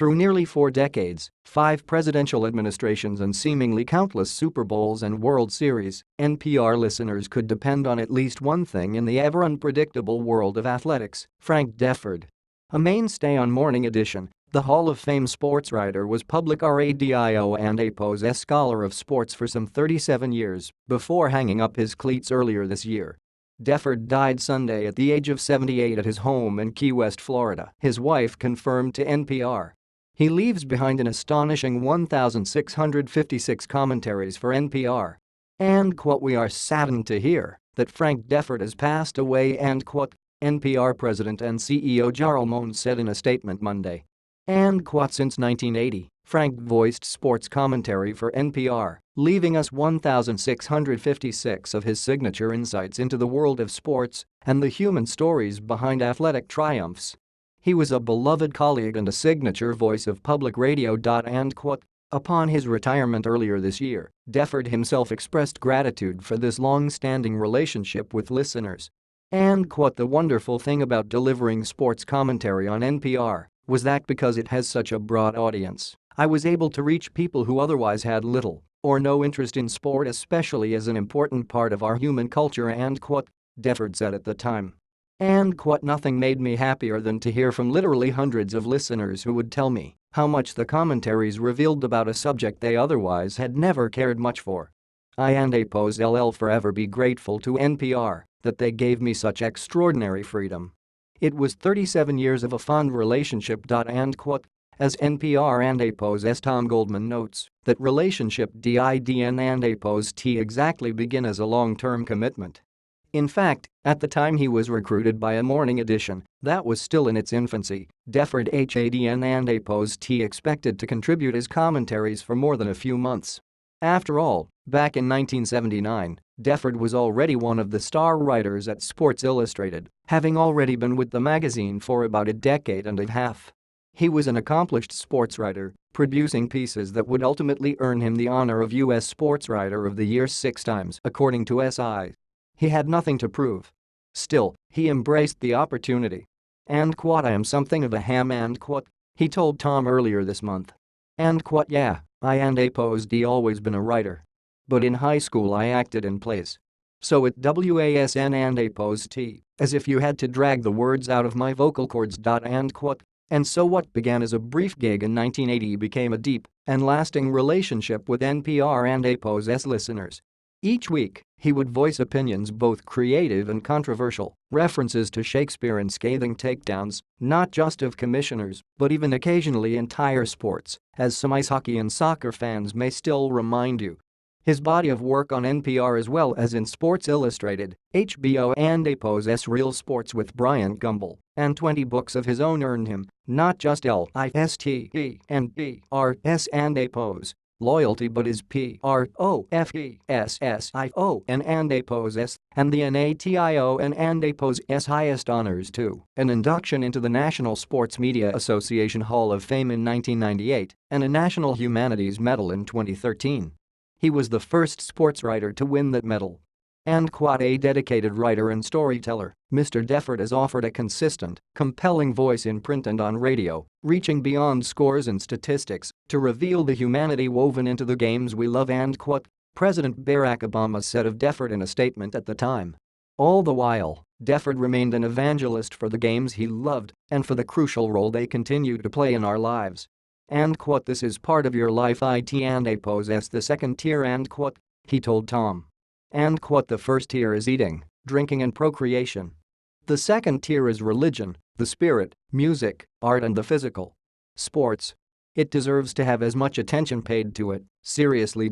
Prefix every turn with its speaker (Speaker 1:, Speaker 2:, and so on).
Speaker 1: Through nearly 4 decades, 5 presidential administrations and seemingly countless Super Bowls and World Series, NPR listeners could depend on at least one thing in the ever-unpredictable world of athletics: Frank Deford. A mainstay on Morning Edition, the Hall of Fame sports writer was public radio and APO's scholar of sports for some 37 years before hanging up his cleats earlier this year. Deford died Sunday at the age of 78 at his home in Key West, Florida, his wife confirmed to NPR. He leaves behind an astonishing 1,656 commentaries for NPR. And we are saddened to hear that Frank Deford has passed away, NPR President and CEO Jarl Mohn said in a statement Monday. Since 1980, Frank voiced sports commentary for NPR, leaving us 1,656 of his signature insights into the world of sports and the human stories behind athletic triumphs. He was a beloved colleague and a signature voice of public radio. Upon his retirement earlier this year, Deford himself expressed gratitude for this long-standing relationship with listeners. The wonderful thing about delivering sports commentary on NPR was that because it has such a broad audience, I was able to reach people who otherwise had little or no interest in sport, especially as an important part of our human culture, Deford said at the time. Nothing made me happier than to hear from literally hundreds of listeners who would tell me how much the commentaries revealed about a subject they otherwise had never cared much for. I and APO's LL forever be grateful to NPR that they gave me such extraordinary freedom. It was 37 years of a fond relationship. As NPR and APO's Tom Goldman notes, that relationship DIDN and APO's T exactly begin as a long-term commitment. In fact, at the time he was recruited by a Morning Edition that was still in its infancy, Deford HADN and APO's T expected to contribute his commentaries for more than a few months. After all, back in 1979, Deford was already one of the star writers at Sports Illustrated, having already been with the magazine for about a decade and a half. He was an accomplished sports writer, producing pieces that would ultimately earn him the honor of U.S. Sports Writer of the Year 6 times, according to SI. He had nothing to prove. Still, he embraced the opportunity. I am something of a ham, he told Tom earlier this month. Yeah, I and APO's D always been a writer. But in high school I acted in plays. So it WASN and APO's T, as if you had to drag the words out of my vocal cords. And so what began as a brief gig in 1980 became a deep and lasting relationship with NPR and APO's listeners. Each week, he would voice opinions both creative and controversial, references to Shakespeare and scathing takedowns, not just of commissioners, but even occasionally entire sports, as some ice hockey and soccer fans may still remind you. His body of work on NPR as well as in Sports Illustrated, HBO and APO's Real Sports with Bryant Gumbel, and 20 books of his own earned him not just LISTE and PRS and APO's loyalty but his PROFESSIO and APO's S and the NATIO and APO's S highest honors too, an induction into the National Sports Media Association Hall of Fame in 1998 and a National Humanities Medal in 2013. He was the first sports writer to win that medal. A dedicated writer and storyteller, Mr. Deford has offered a consistent, compelling voice in print and on radio, reaching beyond scores and statistics to reveal the humanity woven into the games we love. President Barack Obama said of Deford in a statement at the time. All the while, Deford remained an evangelist for the games he loved and for the crucial role they continue to play in our lives. This is part of your life. It and APO's the second tier. He told Tom. The first tier is eating, drinking and procreation. The second tier is religion, the spirit, music, art and the physical. Sports. It deserves to have as much attention paid to it, seriously.